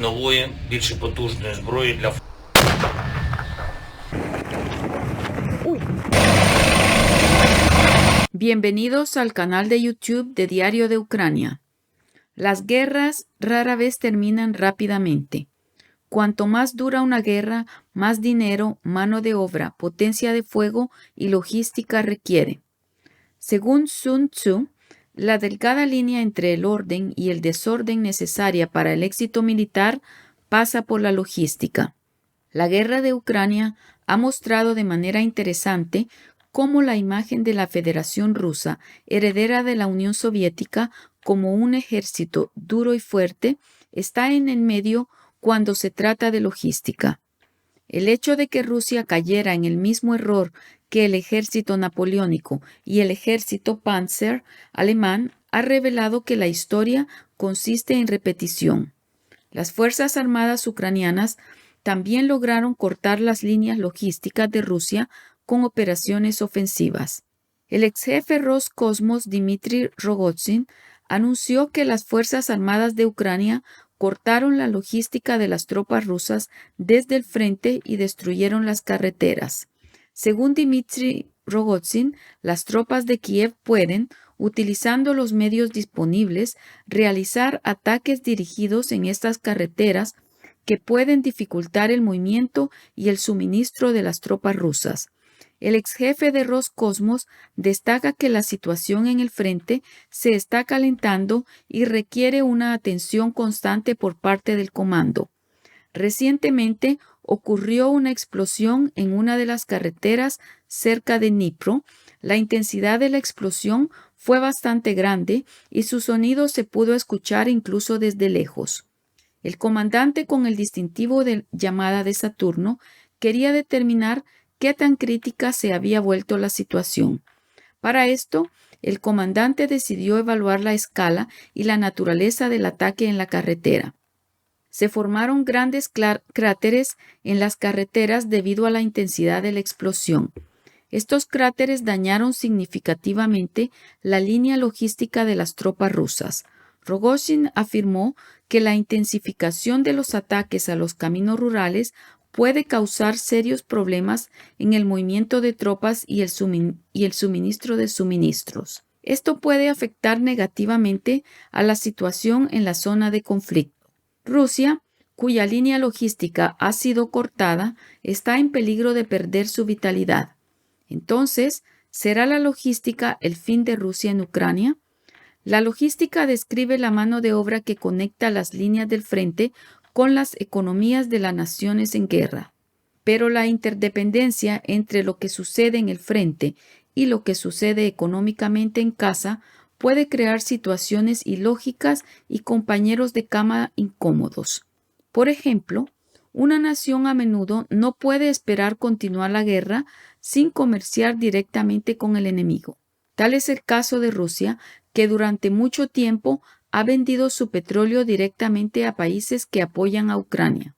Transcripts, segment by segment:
нової, більш потужної зброї для Bienvenidos al canal de YouTube de Diario de Ucrania. Las guerras rara vez terminan rápidamente. Cuanto más dura una guerra, más dinero, mano de obra, potencia de fuego y logística requiere. Según Sun Tzu, la delgada línea entre el orden y el desorden necesaria para el éxito militar pasa por la logística. La guerra de Ucrania ha mostrado de manera interesante cómo la imagen de la Federación Rusa, heredera de la Unión Soviética, como un ejército duro y fuerte, está en el medio cuando se trata de logística. El hecho de que Rusia cayera en el mismo error que el ejército napoleónico y el ejército Panzer alemán ha revelado que la historia consiste en repetición. Las Fuerzas Armadas ucranianas también lograron cortar las líneas logísticas de Rusia con operaciones ofensivas. El ex jefe Roscosmos Dmitry Rogozin anunció que las Fuerzas Armadas de Ucrania cortaron la logística de las tropas rusas desde el frente y destruyeron las carreteras. Según Dmitry Rogozin, las tropas de Kiev pueden, utilizando los medios disponibles, realizar ataques dirigidos en estas carreteras que pueden dificultar el movimiento y el suministro de las tropas rusas. El ex jefe de Roscosmos destaca que la situación en el frente se está calentando y requiere una atención constante por parte del comando. Recientemente ocurrió una explosión en una de las carreteras cerca de Dnipro. La intensidad de la explosión fue bastante grande y su sonido se pudo escuchar incluso desde lejos. El comandante, con el distintivo de llamada de Saturno, quería determinar qué tan crítica se había vuelto la situación. Para esto, el comandante decidió evaluar la escala y la naturaleza del ataque en la carretera. Se formaron grandes cráteres en las carreteras debido a la intensidad de la explosión. Estos cráteres dañaron significativamente la línea logística de las tropas rusas. Rogozin afirmó que la intensificación de los ataques a los caminos rurales puede causar serios problemas en el movimiento de tropas y el suministro de suministros. Esto puede afectar negativamente a la situación en la zona de conflicto. Rusia, cuya línea logística ha sido cortada, está en peligro de perder su vitalidad. Entonces, ¿será la logística el fin de Rusia en Ucrania? La logística describe la mano de obra que conecta las líneas del frente con las economías de las naciones en guerra. Pero la interdependencia entre lo que sucede en el frente y lo que sucede económicamente en casa puede crear situaciones ilógicas y compañeros de cama incómodos. Por ejemplo, una nación a menudo no puede esperar continuar la guerra sin comerciar directamente con el enemigo. Tal es el caso de Rusia, que durante mucho tiempo ha vendido su petróleo directamente a países que apoyan a Ucrania.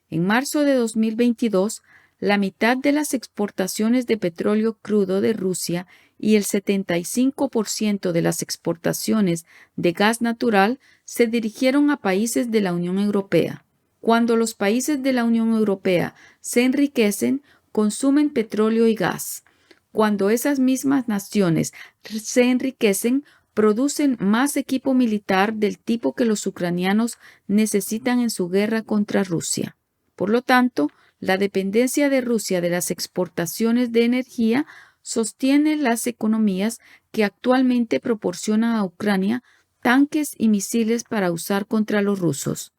En marzo de 2022, la mitad de las exportaciones de petróleo crudo de Rusia y el 75% de las exportaciones de gas natural se dirigieron a países de la Unión Europea. Cuando los países de la Unión Europea se enriquecen, consumen petróleo y gas. Cuando esas mismas naciones se enriquecen, producen más equipo militar del tipo que los ucranianos necesitan en su guerra contra Rusia. Por lo tanto, la dependencia de Rusia de las exportaciones de energía sostiene las economías que actualmente proporcionan a Ucrania tanques y misiles para usar contra los rusos.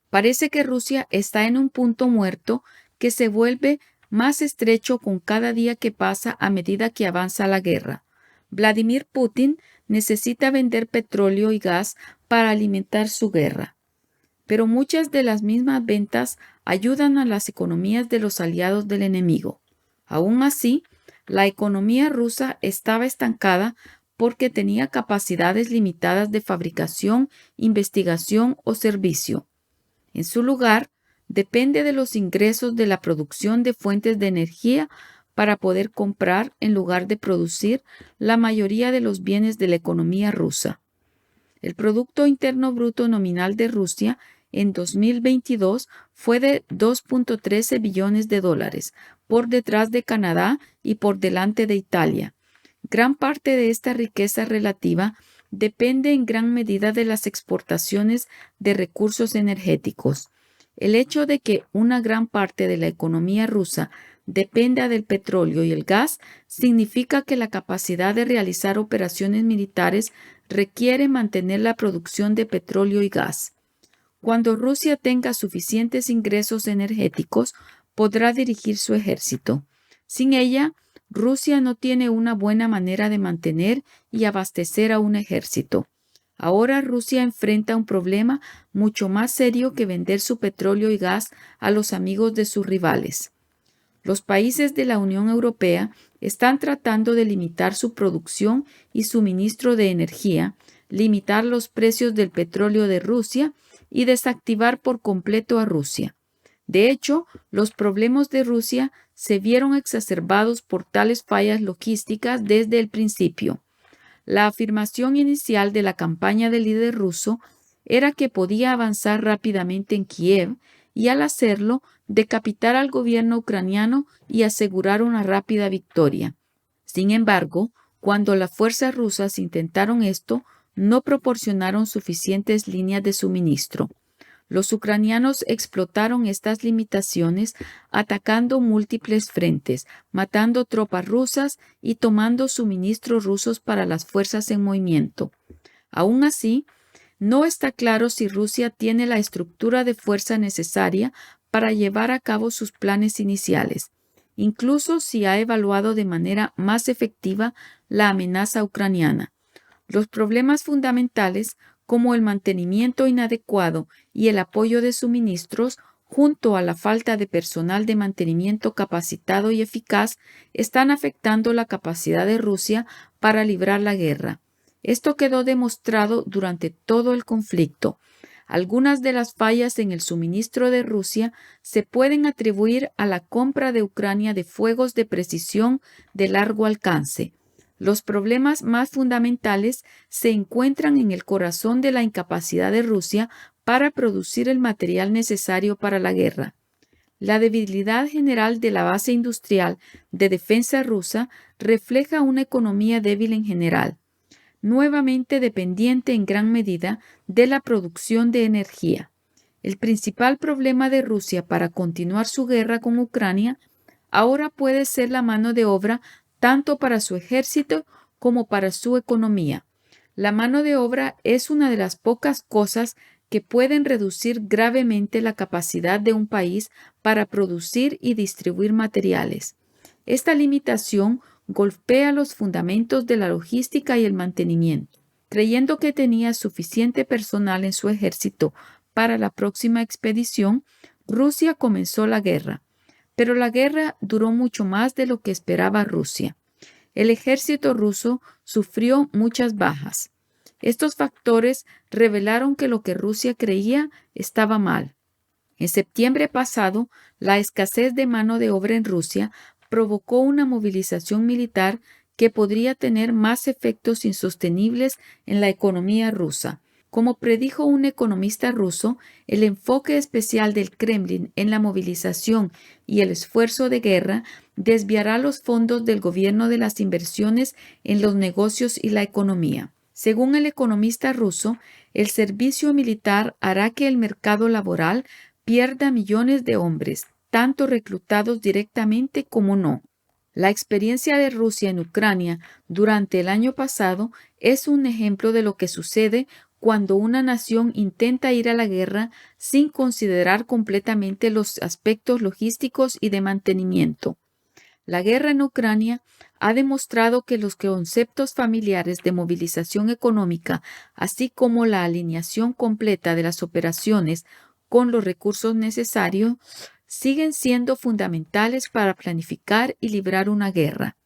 Parece que Rusia está en un punto muerto que se vuelve más estrecho con cada día que pasa a medida que avanza la guerra. Vladimir Putin necesita vender petróleo y gas para alimentar su guerra. Pero muchas de las mismas ventas ayudan a las economías de los aliados del enemigo. Aún así, la economía rusa estaba estancada porque tenía capacidades limitadas de fabricación, investigación o servicio. En su lugar, depende de los ingresos de la producción de fuentes de energía para poder comprar en lugar de producir la mayoría de los bienes de la economía rusa. El Producto Interno Bruto nominal de Rusia en 2022 fue de 2.13 billones de dólares, por detrás de Canadá y por delante de Italia. Gran parte de esta riqueza relativa depende en gran medida de las exportaciones de recursos energéticos. El hecho de que una gran parte de la economía rusa dependa del petróleo y el gas significa que la capacidad de realizar operaciones militares requiere mantener la producción de petróleo y gas. Cuando Rusia tenga suficientes ingresos energéticos, podrá dirigir su ejército. Sin ella, Rusia no tiene una buena manera de mantener y abastecer a un ejército. Ahora Rusia enfrenta un problema mucho más serio que vender su petróleo y gas a los amigos de sus rivales. Los países de la Unión Europea están tratando de limitar su producción y suministro de energía, limitar los precios del petróleo de Rusia y desactivar por completo a Rusia. De hecho, los problemas de Rusia se vieron exacerbados por tales fallas logísticas desde el principio. La afirmación inicial de la campaña del líder ruso era que podía avanzar rápidamente en Kiev y al hacerlo decapitar al gobierno ucraniano y asegurar una rápida victoria. Sin embargo, cuando las fuerzas rusas intentaron esto, no proporcionaron suficientes líneas de suministro. Los ucranianos explotaron estas limitaciones atacando múltiples frentes, matando tropas rusas y tomando suministros rusos para las fuerzas en movimiento. Aún así, no está claro si Rusia tiene la estructura de fuerza necesaria para llevar a cabo sus planes iniciales, incluso si ha evaluado de manera más efectiva la amenaza ucraniana. Los problemas fundamentales, como el mantenimiento inadecuado y el apoyo de suministros, junto a la falta de personal de mantenimiento capacitado y eficaz, están afectando la capacidad de Rusia para librar la guerra. Esto quedó demostrado durante todo el conflicto. Algunas de las fallas en el suministro de Rusia se pueden atribuir a la compra de Ucrania de fuegos de precisión de largo alcance. Los problemas más fundamentales se encuentran en el corazón de la incapacidad de Rusia para producir el material necesario para la guerra. La debilidad general de la base industrial de defensa rusa refleja una economía débil en general, nuevamente dependiente en gran medida de la producción de energía. El principal problema de Rusia para continuar su guerra con Ucrania ahora puede ser la mano de obra tanto para su ejército como para su economía. La mano de obra es una de las pocas cosas que pueden reducir gravemente la capacidad de un país para producir y distribuir materiales. Esta limitación golpea los fundamentos de la logística y el mantenimiento. Creyendo que tenía suficiente personal en su ejército para la próxima expedición, Rusia comenzó la guerra. Pero la guerra duró mucho más de lo que esperaba Rusia. El ejército ruso sufrió muchas bajas. Estos factores revelaron que lo que Rusia creía estaba mal. En septiembre pasado, la escasez de mano de obra en Rusia provocó una movilización militar que podría tener más efectos insostenibles en la economía rusa. Como predijo un economista ruso, el enfoque especial del Kremlin en la movilización y el esfuerzo de guerra desviará los fondos del gobierno de las inversiones en los negocios y la economía. Según el economista ruso, el servicio militar hará que el mercado laboral pierda millones de hombres, tanto reclutados directamente como no. La experiencia de Rusia en Ucrania durante el año pasado es un ejemplo de lo que sucede cuando una nación intenta ir a la guerra sin considerar completamente los aspectos logísticos y de mantenimiento. La guerra en Ucrania ha demostrado que los conceptos familiares de movilización económica, así como la alineación completa de las operaciones con los recursos necesarios, siguen siendo fundamentales para planificar y librar una guerra.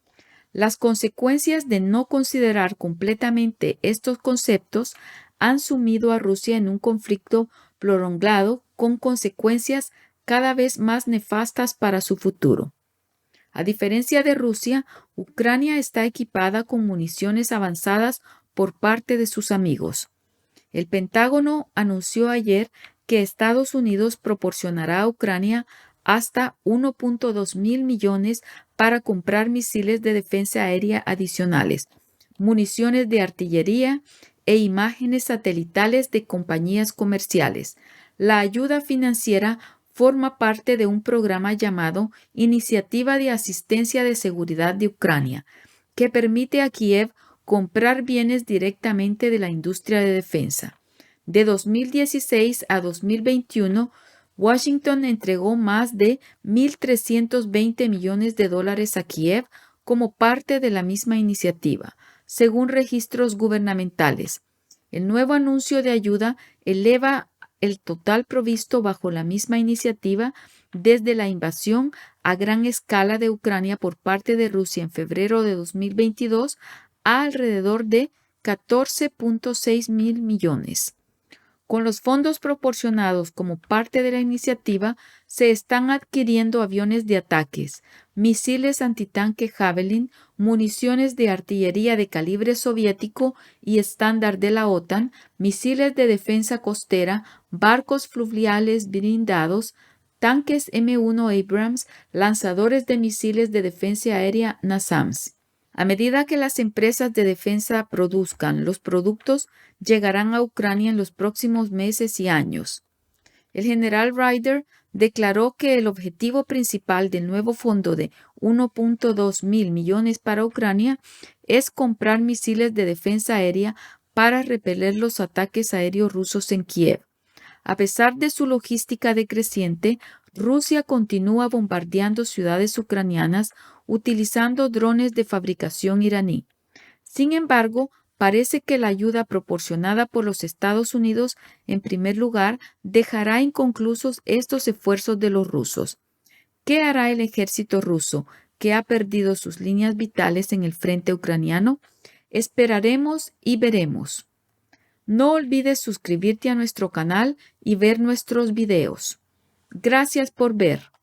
Las consecuencias de no considerar completamente estos conceptos han sumido a Rusia en un conflicto prolongado con consecuencias cada vez más nefastas para su futuro. A diferencia de Rusia, Ucrania está equipada con municiones avanzadas por parte de sus amigos. El Pentágono anunció ayer que Estados Unidos proporcionará a Ucrania hasta 1.2 mil millones para comprar misiles de defensa aérea adicionales, municiones de artillería e imágenes satelitales de compañías comerciales. La ayuda financiera forma parte de un programa llamado Iniciativa de Asistencia de Seguridad de Ucrania, que permite a Kiev comprar bienes directamente de la industria de defensa. De 2016 a 2021, Washington entregó más de 1.320 millones de dólares a Kiev como parte de la misma iniciativa, según registros gubernamentales. El nuevo anuncio de ayuda eleva el total provisto bajo la misma iniciativa desde la invasión a gran escala de Ucrania por parte de Rusia en febrero de 2022 a alrededor de 14.6 mil millones. Con los fondos proporcionados como parte de la iniciativa, se están adquiriendo aviones de ataques, misiles antitanque Javelin, municiones de artillería de calibre soviético y estándar de la OTAN, misiles de defensa costera, barcos fluviales blindados, tanques M1 Abrams, lanzadores de misiles de defensa aérea NASAMS. A medida que las empresas de defensa produzcan, los productos llegarán a Ucrania en los próximos meses y años. El general Ryder declaró que el objetivo principal del nuevo fondo de 1.2 mil millones para Ucrania es comprar misiles de defensa aérea para repeler los ataques aéreos rusos en Kiev. A pesar de su logística decreciente, Rusia continúa bombardeando ciudades ucranianas utilizando drones de fabricación iraní. Sin embargo, parece que la ayuda proporcionada por los Estados Unidos, en primer lugar, dejará inconclusos estos esfuerzos de los rusos. ¿Qué hará el ejército ruso, que ha perdido sus líneas vitales en el frente ucraniano? Esperaremos y veremos. No olvides suscribirte a nuestro canal y ver nuestros videos. Gracias por ver.